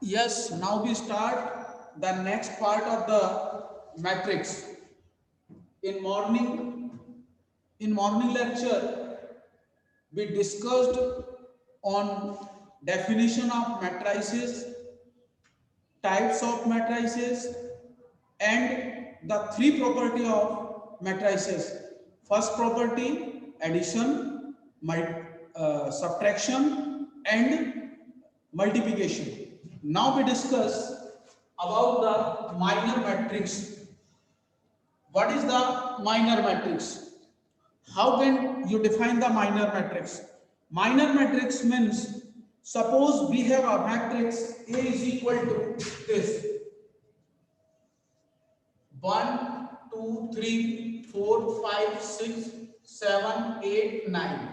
Yes, now we start the next part of the matrix. In morning, in morning lecture, we discussed on definition of matrices, types of matrices, and the three property of matrices. First property, addition, subtraction, and multiplication. Now we discuss about the minor matrix. What is the minor matrix? How can you define the minor matrix? Minor matrix means, suppose we have a matrix A is equal to this: 1, 2, 3, 4, 5, 6, 7, 8, 9।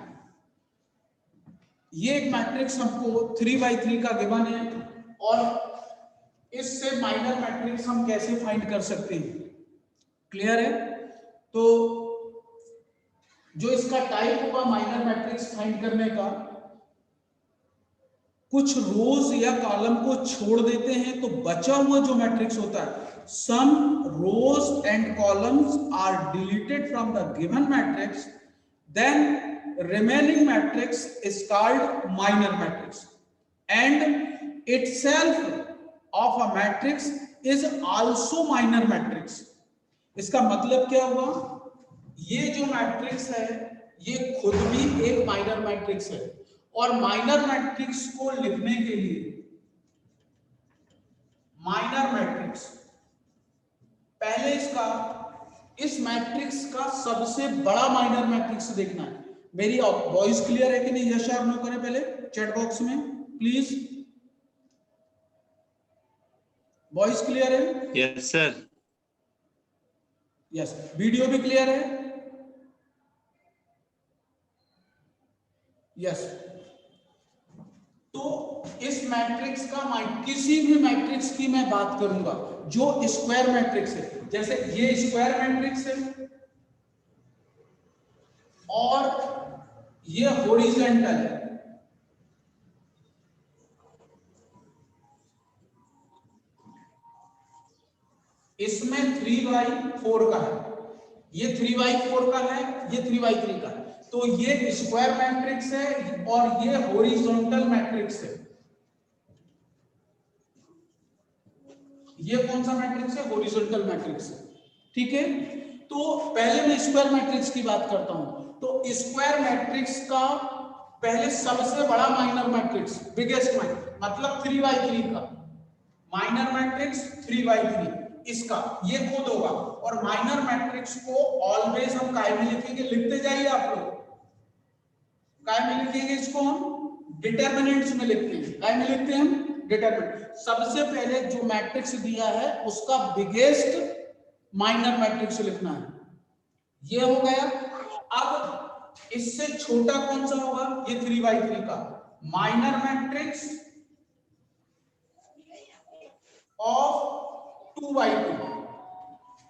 ये एक matrix हमको 3 by 3 का given है, और इससे minor matrix हम कैसे find कर सकते हैं? क्लियर है? तो जो इसका टाइप होगा माइनर मैट्रिक्स फाइंड करने का, कुछ रोज या कॉलम को छोड़ देते हैं तो बचा हुआ जो मैट्रिक्स होता है, some rows and columns are deleted from the given matrix, then remaining matrix is called minor matrix, and itself of a matrix is also minor matrix. इसका मतलब क्या हुआ? ये जो मैट्रिक्स है ये खुद भी एक माइनर मैट्रिक्स है, और माइनर मैट्रिक्स को लिखने के लिए माइनर मैट्रिक्स, पहले इसका इस मैट्रिक्स का सबसे बड़ा माइनर मैट्रिक्स देखना है। मेरी वॉइस क्लियर है कि नहीं? यस और नो करें पहले चैट बॉक्स में प्लीज। वॉइस क्लियर है? Yes sir. यस। वीडियो भी क्लियर है? यस। तो इस मैट्रिक्स का किसी भी मैट्रिक्स की मैं बात करूंगा जो स्क्वायर मैट्रिक्स है, जैसे ये स्क्वायर मैट्रिक्स है और ये हॉरिजॉन्टल है, इसमें 3/4 का है, ये 3/4 का है, ये 3/3 का है, तो ये स्क्वायर मैट्रिक्स है और ये हॉरिजॉन्टल मैट्रिक्स है। ये कौन सा मैट्रिक्स है? हॉरिजॉन्टल मैट्रिक्स है। ठीक है, तो पहले मैं स्क्वायर मैट्रिक्स की बात करता हूं। तो स्क्वायर मैट्रिक्स का पहले सबसे बड़ा माइनर मैट्रिक्स, बिगेस्ट माइनर, मतलब 3/3 का माइनर मैट्रिक्स 3/3, इसका ये खुद होगा। और माइनर मैट्रिक्स को ऑलवेज हम काय में लिखेंगे? लिखते जाइए आप लोग, काय में लिखेंगे इसको? हम डिटरमिनेंट्स में लिखते हैं। काय में लिखते हैं हम? डिटरमिनेंट। सबसे पहले जो मैट्रिक्स दिया है उसका बिगेस्ट माइनर मैट्रिक्स लिखना है, ये हो गया। अब इससे छोटा कौन सा होगा? ये 3/3 का माइनर मैट्रिक्स ऑफ 2/2,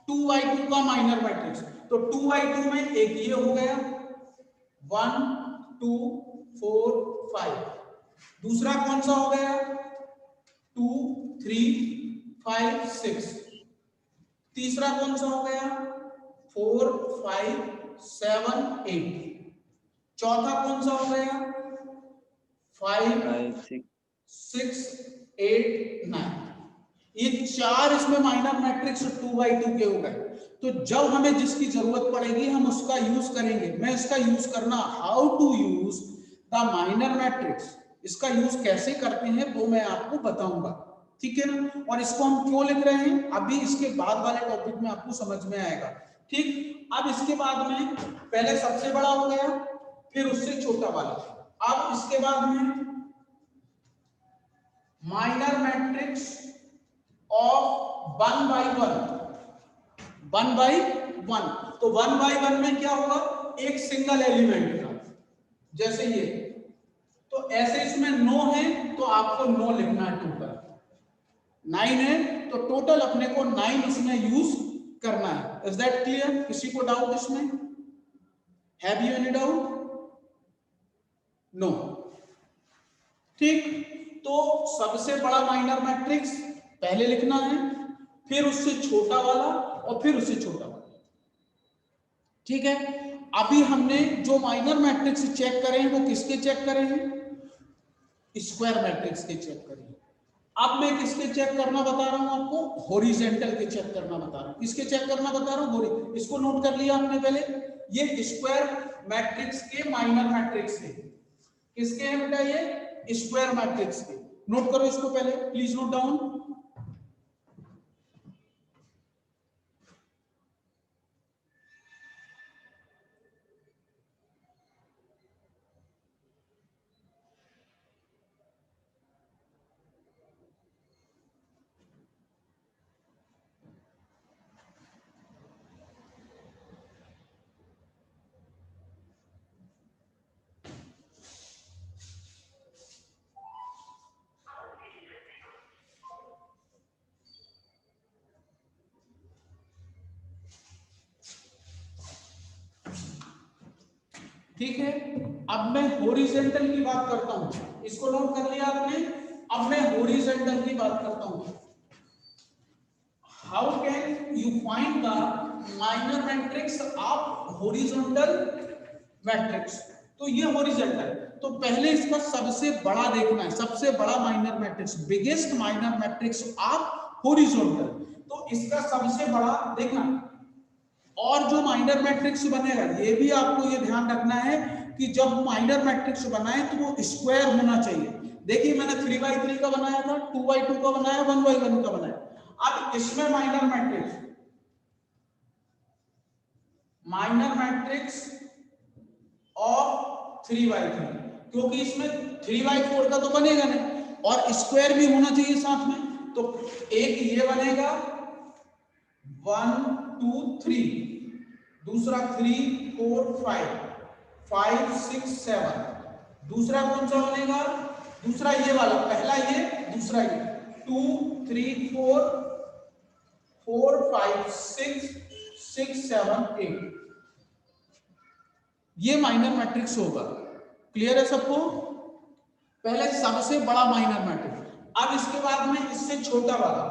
2/2 का माइनर मैट्रिक्स। तो 2/2 में एक ये हो गया 1 2 4 5, दूसरा कौन सा हो गया? 2 3 5 6, तीसरा कौन सा हो गया? 4 5 7 8, चौथा कौन सा हो गया? 5 6 8 9। ये चार इसमें माइनर मैट्रिक्स 2/2 के हो गए। तो जब हमें जिसकी जरूरत पड़ेगी हम उसका यूज करेंगे। मैं इसका यूज करना, how to use the minor matrix, इसका यूज कैसे करते हैं वो मैं आपको बताऊंगा। ठीक है ना? और इसको हम क्यों लिख रहे हैं अभी इसके बाद वाले टॉपिक में आपको समझ में आएगा। ठीक, अब इसके बाद में पहले सबसे बड़ा हो गया, फिर उससे छोटा वाला, अब इसके बाद में माइनर मैट्रिक्स ऑफ 1/1, 1/1। तो 1/1 में क्या होगा? एक सिंगल एलिमेंट का, जैसे ये। तो ऐसे इसमें 9 है तो आपको 9 लिखना है टोटल। 9 है तो टोटल अपने को 9 इसमें यूज करना है। Is that clear? किसी को डाउट इसमें? Have you any doubt? No. ठीक, तो सबसे बड़ा माइनर मैट्रिक्स पहले लिखना है, फिर उससे छोटा वाला और फिर उससे छोटा वाला। ठीक है, अभी हमने जो माइनर मैट्रिक्स चेक करे हैं वो किसके चेक करे हैं? स्क्वायर मैट्रिक्स के चेक करे हैं। अब मैं किसके चेक करना बता रहा हूं आपको? हॉरिजॉन्टल के चेक करना बता रहा हूं। किसके चेक करना बता रहा हूं? इसको नोट कर लिया आपने पहले, ये स्क्वायर मैट्रिक्स के माइनर मैट्रिक्स है। किसके हैं बेटा? ये स्क्वायर मैट्रिक्स के। नोट करो इसको पहले, प्लीज नोट डाउन। ठीक है, अब मैं हॉरिजॉन्टल की बात करता हूं। इसको नोट कर लिया आपने? अब मैं हॉरिजॉन्टल की बात करता हूं। How can you find the minor matrix of horizontal matrix? तो ये हॉरिजॉन्टल, तो पहले इसका सबसे बड़ा देखना है, सबसे बड़ा minor matrix, biggest minor matrix of horizontal. तो इसका सबसे बड़ा देखना, और जो माइनर मैट्रिक्स बनेगा ये भी आपको ये ध्यान रखना है कि जब माइनर मैट्रिक्स बनाए तो वो स्क्वायर होना चाहिए। देखिए मैंने 3x3 का बनाया था, 2x2 का बनाया, 1x1 का बनाया। अब इसमें माइनर मैट्रिक्स ऑफ 3x3, क्योंकि इसमें 3x4 का तो बनेगा नहीं और स्क्वायर भी होना चाहिए साथ में। तो एक ये बनेगा 1 2 3, दूसरा 3 4 5 5 6 7, दूसरा कौन सा बनेगा? दूसरा ये वाला, पहला ये, दूसरा ये 2 3 4 4 5 6 6 7 8, ये माइनर मैट्रिक्स होगा। क्लियर है सबको? पहले सबसे बड़ा माइनर मैट्रिक्स। अब इसके बाद में इससे छोटा वाला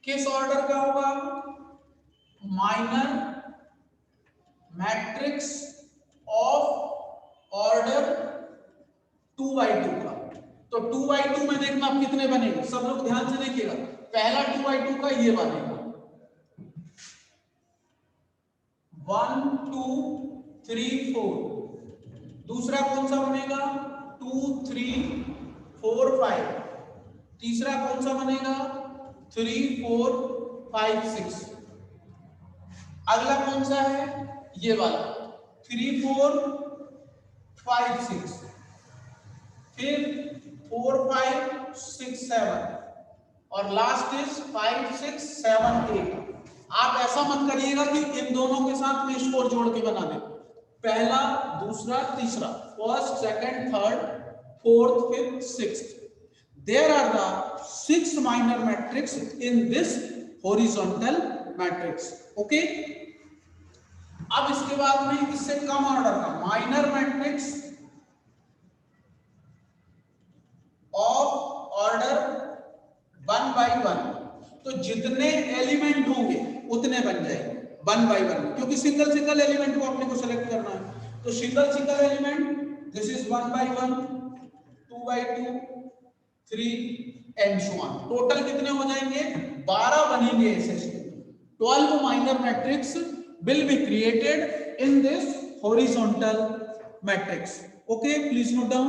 किस ऑर्डर का होगा? Minor matrix of order 2x2 का। तो 2x2 में देखना आप कितने बनेंगे, सब लोग ध्यान से देखिएगा। पहला 2x2 का ये बनेगा 1 2 3 4, दूसरा कौन सा बनेगा? 2 3 4 5, तीसरा कौन सा बनेगा? 3 4 5 6, अगला कौन सा है? ये वाला 3 4 5 6, फिर 4 5 6 7 और लास्ट इज 5 6 7 8। आप ऐसा मत करिएगा कि इन दोनों के साथ में स्कोर जोड़ के बना दे, पहला दूसरा तीसरा, first second third fourth fifth sixth. There are the 6 minor matrix in this horizontal matrix. Okay, अब इसके बाद में इससे कम ऑर्डर का minor matrix of order 1x1। तो जितने एलिमेंट होंगे उतने बन जाएंगे 1x1, क्योंकि सिंगल एलिमेंट को अपने को सेलेक्ट करना है। तो single element, this is 1x1 2x2 3 and so on. Total कितने हो जाएंगे? 12 बनेंगे ऐसे। 12 minor matrix will be created in this horizontal matrix. Okay, please note down.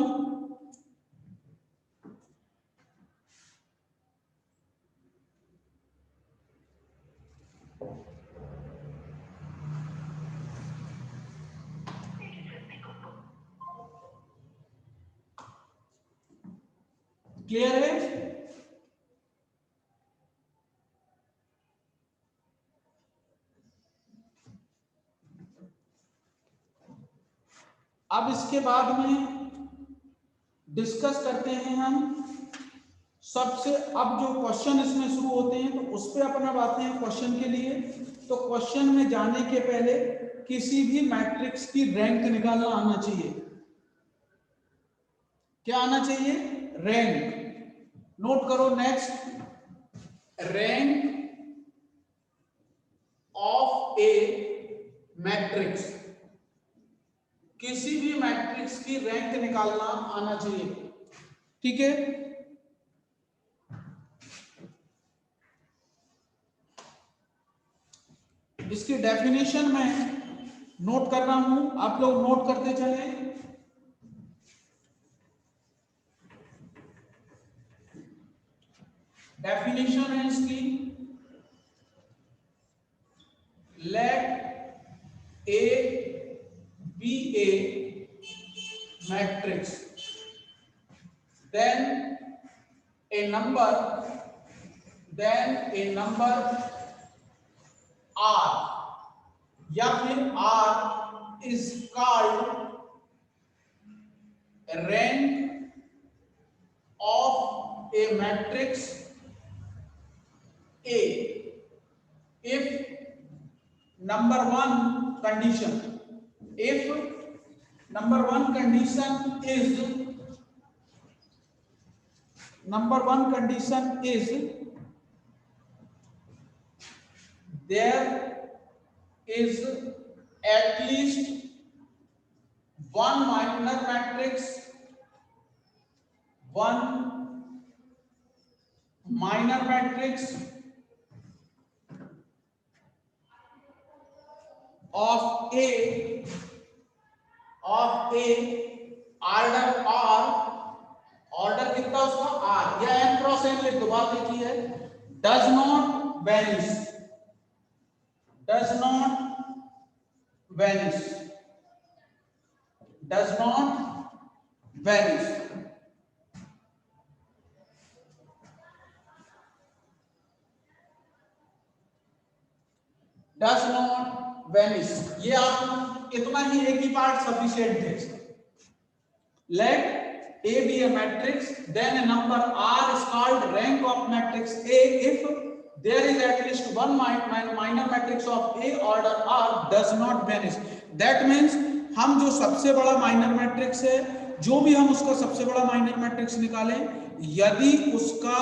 Clear है? अब इसके बाद में डिस्कस करते हैं हम सबसे, अब जो क्वेश्चन इसमें शुरू होते हैं तो उस पर अपना बातें हैं क्वेश्चन के लिए। तो क्वेश्चन में जाने के पहले किसी भी मैट्रिक्स की रैंक निकालना आना चाहिए। क्या आना चाहिए? रैंक। नोट करो next, rank of A matrix, किसी भी मैट्रिक्स की रैंक निकालना आना चाहिए। ठीक है, इसकी डेफिनेशन में नोट कर रहा हूं, आप लोग नोट करते चले। डेफिनेशन है इसकी, let A be a matrix, then a number, r, या फिर r is called rank of a matrix A if number one condition, if number one condition is there is at least one minor matrix, of A order R, order कितना उसका R, या n cross n लिख दो, बात एक ही है, does not vanish, does not vanish does not vanish, ये आप इतना ही, एक ही पार्ट सफिशिएंट है। Let A be a matrix, then a number R is called rank of matrix A if there is at least one minor matrix of A order R does not vanish. That means हम जो सबसे बड़ा minor matrix है, जो भी हम उसका सबसे बड़ा माइनर मैट्रिक्स निकालें, यदि उसका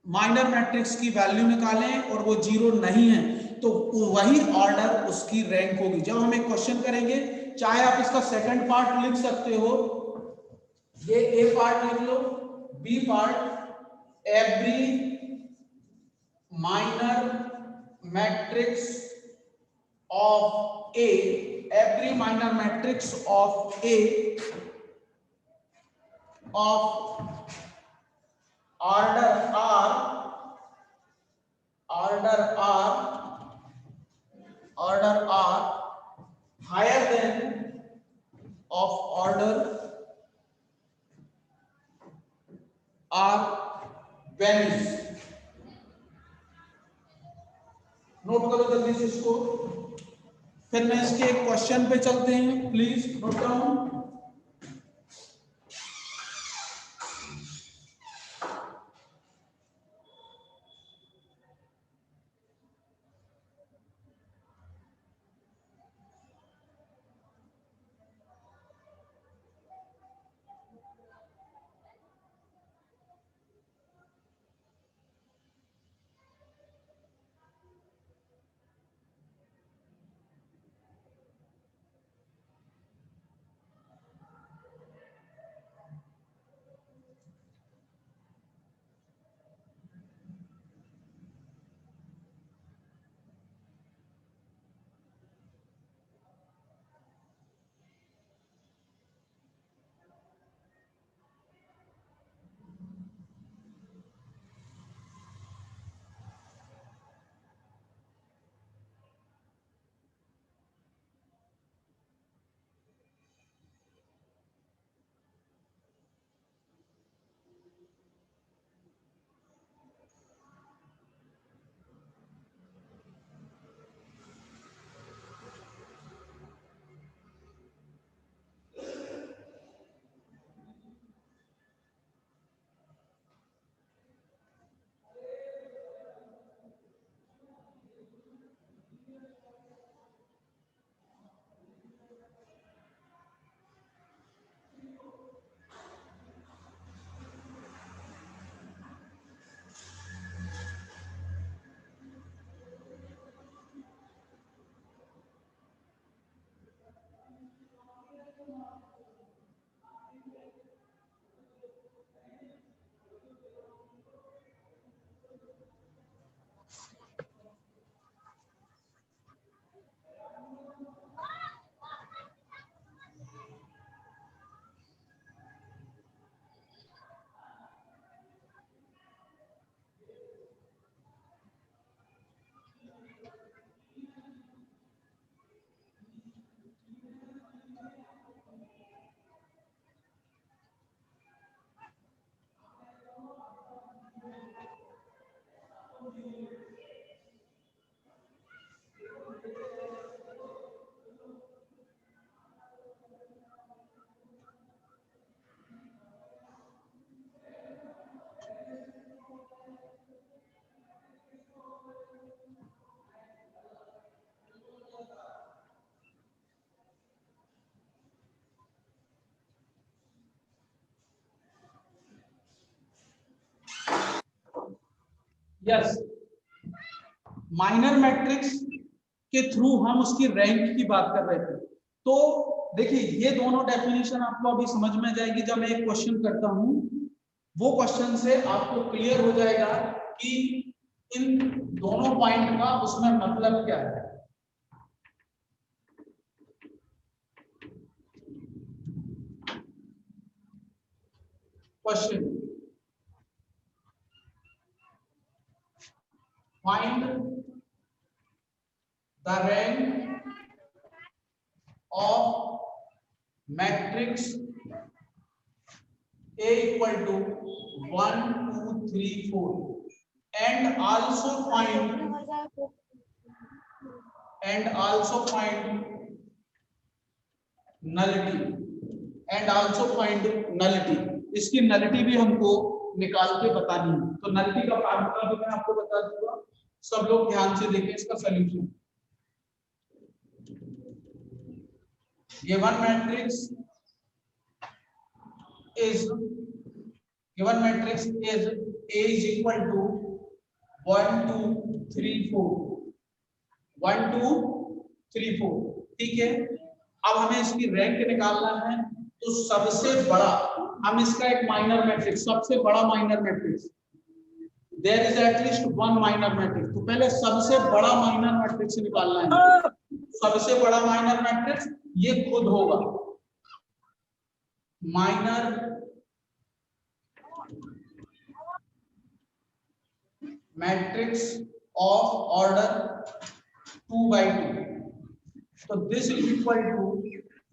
माइनर मैट्रिक्स की वैल्यू निकालें और वो जीरो नहीं है, तो वही ऑर्डर उसकी रैंक होगी। जब हम एक क्वेश्चन करेंगे, चाहे आप इसका सेकंड पार्ट लिख सकते हो, ये ए पार्ट लिख लो, B part, every minor matrix of A, every minor matrix of A of order R higher than of order R vanish। Note करो जल्दी से इसको, फिर मैं इसके एक क्वेश्चन पे चलते हैं, please note down. Yes, minor matrix के थ्रू हम उसकी रैंक की बात कर रहे थे। तो देखिए ये दोनों डेफिनेशन आपको अभी समझ में आ जाएगी जब मैं एक क्वेश्चन करता हूं, वो क्वेश्चन से आपको क्लियर हो जाएगा कि इन दोनों पॉइंट का उसमें मतलब क्या है। Question, find the rank of matrix A equal to 1, 2, 3, 4 and also find nullity इसकी nullity भी हमको निकाल के बतानी है। तो nullity का फार्मूला भी मैं आपको बता दूंगा, सब लोग ध्यान से देखें इसका solution. given matrix is A is equal to 1, 2, 3, 4 1, 2, 3, 4 ठीक है। अब हमें इसकी रैंक निकालना है, तो सबसे बड़ा हम इसका एक माइनर मैट्रिक्स, सबसे बड़ा minor matrix, there is at least one minor matrix, तो पहले सबसे बड़ा माइनर मैट्रिक्स निकालना है। सबसे बड़ा माइनर मैट्रिक्स ये खुद होगा minor matrix of order 2 by 2, तो दिस इज इक्वल टू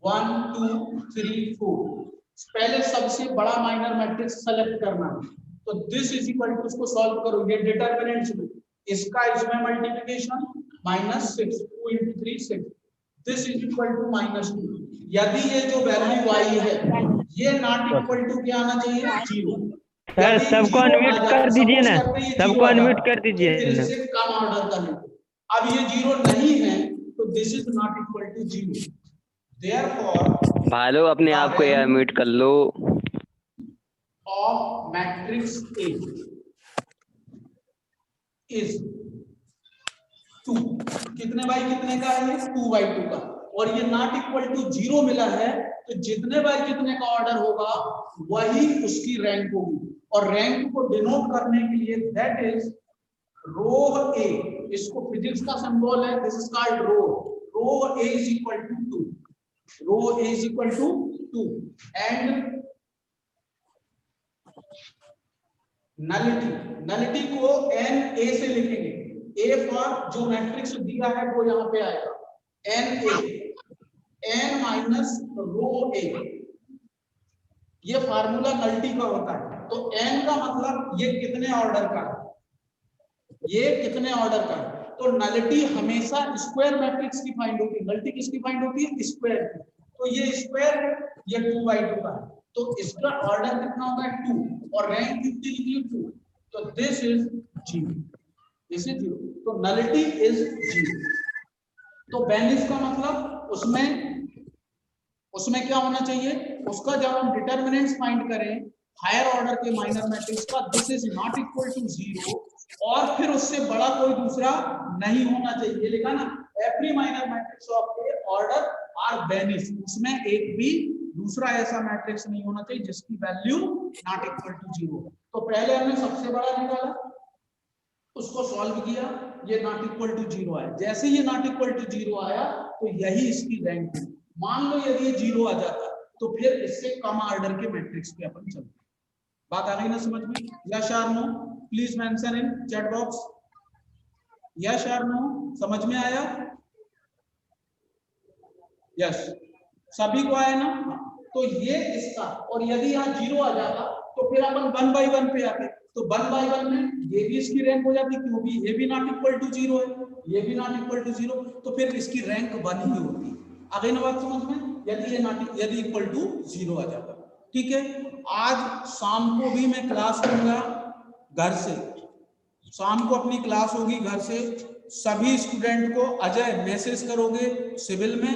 1, 2, 3, 4। पहले सबसे बड़ा माइनर मैट्रिक्स सेलेक्ट करना है, तो दिस इज इक्वल टू, उसको सॉल्व करो, ये डिटरमिनेंट्स में इसका इसमें multiplication -6, 2 × 3 6, this is equal to -2। यदि ये जो वैल्यू आई है ये नॉट इक्वल टू क्या आना चाहिए, 0। सर सबको अनम्यूट कर दीजिए ना, सबको अनम्यूट कर दीजिए ना। इससे कम ऑर्डर का है, अब ये 0 नहीं है तो this is not equal to 0। Therefore भालो अपने आप को यार म्यूट कर लो। ऑफ मैट्रिक्स A इज 2, कितने बाई कितने का है, 2 by 2 का, और ये नॉट इक्वल टू 0 मिला है, तो जितने बाई कितने का ऑर्डर होगा वही उसकी रैंक होगी। और रैंक को डिनोट करने के लिए दैट इज रो A, इसको फिजिक्स का सिंबल है, this is called row A is equal to 2, row A is equal to 2 and nullity को n a से लिखेंगे, a फॉर जो मैट्रिक्स दिया है वो यहाँ पे आएगा n माइनस रो A, ये फार्मूला नलिटी का होता है। तो n का मतलब ये कितने ऑर्डर का है, ये कितने ऑर्डर का है, तो नलिटी हमेशा स्क्वायर मैट्रिक्स की फाइंड होती है। नलिटी किसकी फाइंड होती है, स्क्वायर की। तो ये स्क्वायर है, ये 2 by 2 का है, तो इसका ऑर्डर कितना होगा 2 और रैंक कितनी निकली 2, तो दिस इज 0, दिस इज 0, तो नलिटी इज 0। तो बेनिस का मतलब उसमें क्या होना चाहिए, उसका जब हम डिटरमिनेंट्स फाइंड करें हायर ऑर्डर के माइनर मैट्रिक्स का, this is not equal to 0 और फिर उससे बड़ा कोई दूसरा नहीं होना चाहिए। लिखा ना, every minor matrix of A order R vanish, उसमें एक भी दूसरा ऐसा मैट्रिक्स नहीं होना चाहिए जिसकी वैल्यू नॉट इक्वल टू 0। तो पहले हमने सबसे बड़ा निकाला, उसको सॉल्व किया, ये नॉट इक्वल टू 0 आया। जैसे ये नॉट इक्वल टू 0 आया तो यही इसकी रैंक है। मान लो यदि ये 0 आ जाता तो फिर इससे कम ऑर्डर के मैट्रिक्स पे अपन चलते। बात आ गई ना समझ में? यस और no please mention in chat box, yes और नो, समझ में आया? यस, सभी को आया ना? तो ये इसका, और यदि यहाँ 0 आ जाता तो फिर अपन 1 by 1 पे आते, तो 1 by 1 में ये भी इसकी रैंक हो जाती, क्योंकि ये भी नॉट इक्वल टू 0 है, ये भी नॉट इक्वल टू 0, तो फिर इसकी रैंक 1 ही होती। आ गई ना बात समझ में? यदि इक्वल टू 0 आ जाता। ठीक है, आज शाम को भी मैं क्लास लूंगा घर से, शाम को अपनी क्लास होगी घर से। सभी स्टूडेंट को अजय मैसेज करोगे सिविल में,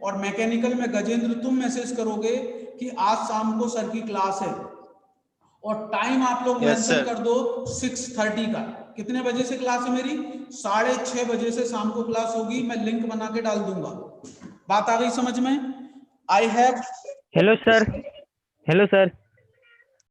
और मैकेनिकल में गजेंद्र तुम मैसेज करोगे कि आज शाम को सर की क्लास है, और टाइम आप लोग मेंशन कर दो 6:30 का। कितने बजे से क्लास है मेरी? 6:30 बजे से शाम को क्लास होगी, मैं लिंक बना के डाल दूंगा। बात आ गई समझ में? I have hello sir, hello sir.